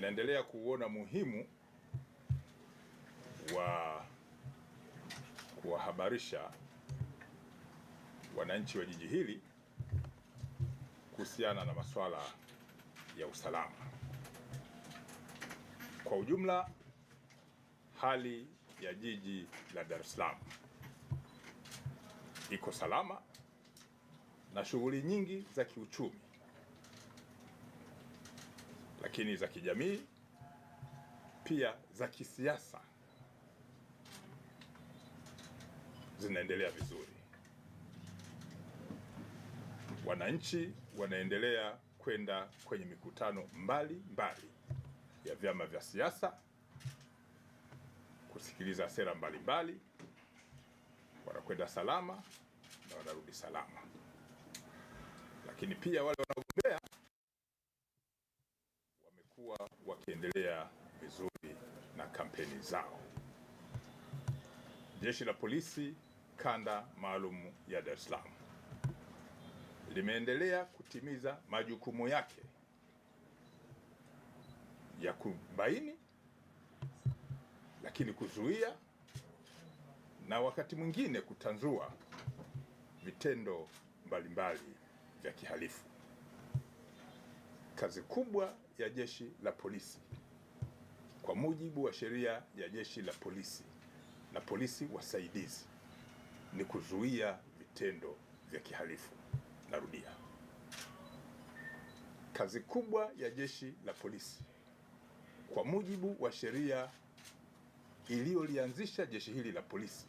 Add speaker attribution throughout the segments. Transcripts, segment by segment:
Speaker 1: Ninaendelea kuona muhimu wa kuwahabarisha wananchi wa jiji hili kuhusiana na masuala ya usalama. Kwa ujumla, hali ya jiji la Dar es Salaam iko salama na shughuli nyingi za kiuchumi, lakini za kijamii pia za kisiasa zinaendelea vizuri. Wananchi wanaendelea kwenda kwenye mikutano mbalimbali ya vyama vya siasa kusikiliza sera mbalimbali, wanakwenda salama na wanarudi salama. Lakini pia wale wanaogombea wamekuwa wakiendelea vizuri na kampeni zao. Jeshi la Polisi Kanda Maalum ya Dar es Salaam limeendelea kutimiza majukumu yake ya kubaini, lakini kuzuia na wakati mwingine kutanzua vitendo mbalimbali vya kihalifu. Kazi kubwa ya jeshi la polisi kwa mujibu wa sheria ya jeshi la polisi na polisi wasaidizi ni kuzuia vitendo vya kihalifu. Narudia, kazi kubwa ya jeshi la polisi kwa mujibu wa sheria iliyolianzisha jeshi hili la polisi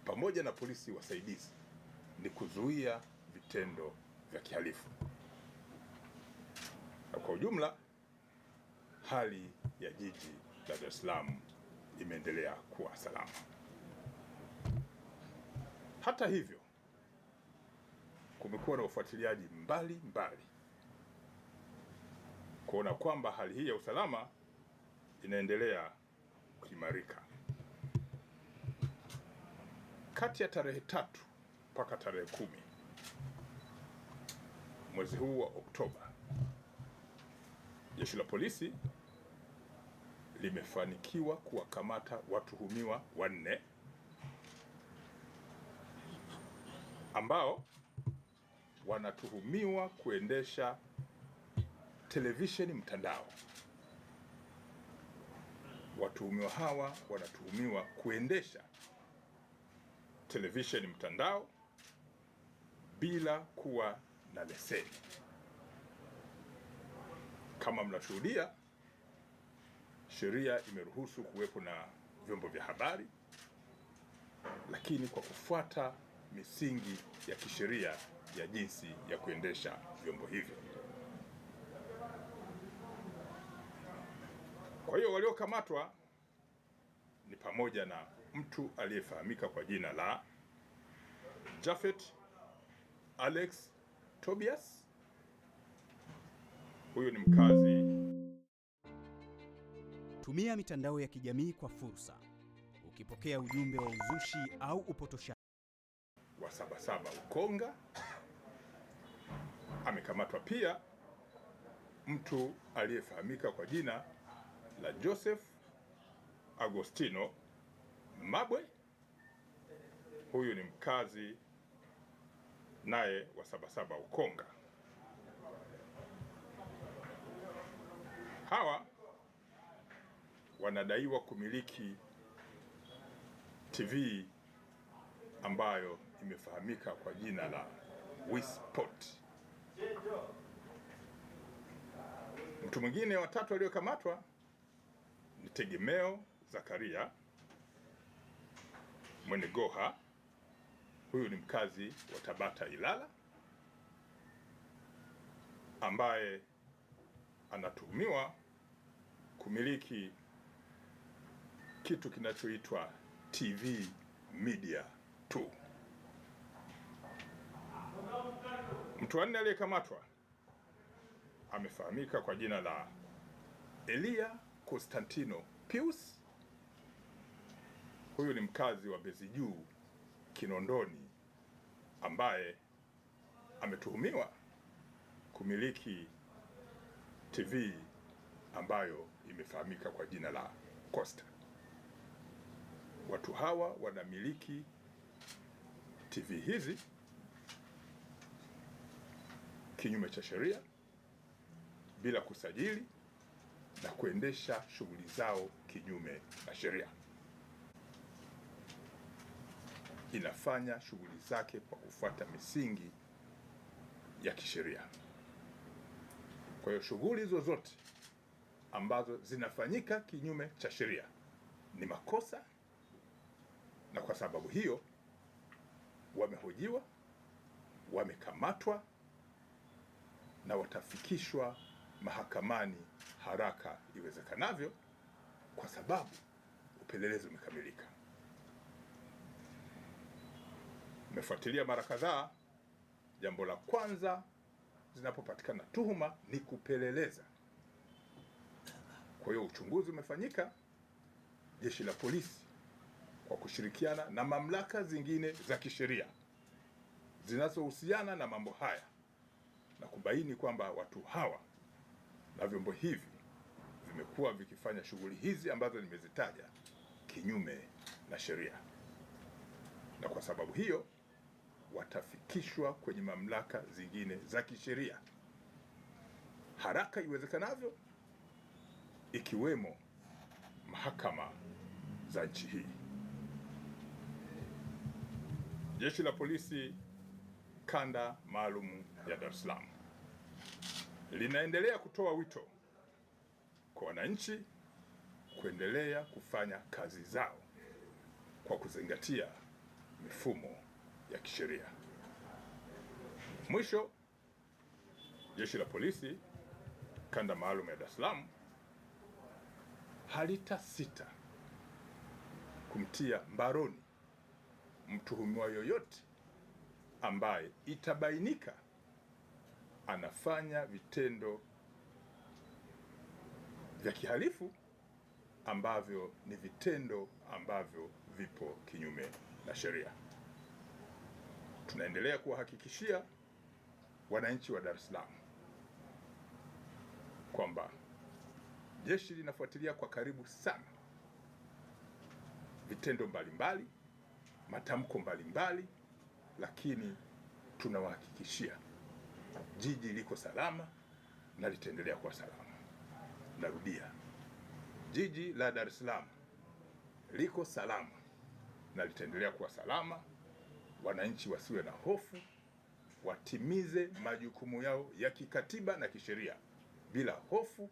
Speaker 1: pamoja na polisi wasaidizi ni kuzuia vitendo vya kihalifu. Na kwa ujumla, hali ya jiji la Dar es Salaam imeendelea kuwa salama. Hata hivyo, kumekuwa na ufuatiliaji mbalimbali kuona kwamba hali hii ya usalama inaendelea kuimarika. Kati ya tarehe 3 mpaka tarehe 10 mwezi huu wa Oktoba, jeshi la polisi limefanikiwa kuwakamata watuhumiwa 4 ambao wanatuhumiwa kuendesha televisheni mtandao. Watuhumiwa hawa wanatuhumiwa kuendesha televisheni mtandao bila kuwa na leseni. Kama mnashuhudia, sheria imeruhusu kuwepo na vyombo vya habari, lakini kwa kufuata misingi ya kisheria ya jinsi ya kuendesha vyombo hivyo. Kwa hiyo waliokamatwa ni pamoja na mtu aliyefahamika kwa jina la Japhet Alex Tobias. Huyu ni mkazi.
Speaker 2: Tumia mitandao ya kijamii kwa fursa. Ukipokea ujumbe wa uzushi au upotoshaji
Speaker 1: wa Sabasaba Ukonga. Amekamatwa pia mtu aliyefahamika kwa jina la Joseph Agostino Mabwe. Huyu ni mkazi naye wa Sabasaba Ukonga. Hawa wanadaiwa kumiliki TV ambayo imefahamika kwa jina la Wisport. Mtu mwingine wa 3 aliyokamatwa ni Tegemeo Zakaria Mwenegoha. Huyu ni mkazi wa Tabata Ilala, ambaye anatuhumiwa kumiliki kitu kinachoitwa TV Media 2. Mtu wa 4 aliyekamatwa amefahamika kwa jina la Elia Constantino Pius. Huyu ni mkazi wa Mbezi Juu Kinondoni, ambaye ametuhumiwa kumiliki TV ambayo imefahamika kwa jina la Costa. Watu hawa wanamiliki TV hizi kinyume cha sheria, bila kusajili na kuendesha shughuli zao kinyume na sheria. Inafanya shughuli zake kwa kufuata misingi ya kisheria. Kwa hiyo shughuli zozote ambazo zinafanyika kinyume cha sheria ni makosa, na kwa sababu hiyo wamehojiwa, wamekamatwa na watafikishwa mahakamani haraka iwezekanavyo, kwa sababu upelelezi umekamilika. Umefuatilia mara kadhaa, jambo la kwanza zinapopatikana tuhuma ni kupeleleza. Kwa hiyo uchunguzi umefanyika, jeshi la polisi kwa kushirikiana na mamlaka zingine za kisheria zinazohusiana na mambo haya, na kubaini kwamba watu hawa na vyombo hivi vimekuwa vikifanya shughuli hizi ambazo nimezitaja kinyume na sheria, na kwa sababu hiyo watafikishwa kwenye mamlaka zingine za kisheria haraka iwezekanavyo, ikiwemo mahakama za nchi hii. Jeshi la Polisi Kanda Maalum ya Dar es Salaam linaendelea kutoa wito kwa wananchi kuendelea kufanya kazi zao kwa kuzingatia mifumo ya kisheria. Mwisho, Jeshi la Polisi Kanda Maalum ya Dar es Salaam halitasita kumtia mbaroni mtuhumiwa yoyote ambaye itabainika anafanya vitendo vya kihalifu ambavyo ni vitendo ambavyo vipo kinyume na sheria. Tunaendelea kuwahakikishia wananchi wa Dar es Salaam kwamba jeshi linafuatilia kwa karibu sana vitendo mbalimbali, matamko mbalimbali, lakini tunawahakikishia jiji liko salama na litaendelea kuwa salama. Narudia, jiji la Dar es Salaam liko salama na litaendelea kuwa salama. Wananchi wasiwe na hofu, watimize majukumu yao ya kikatiba na kisheria bila hofu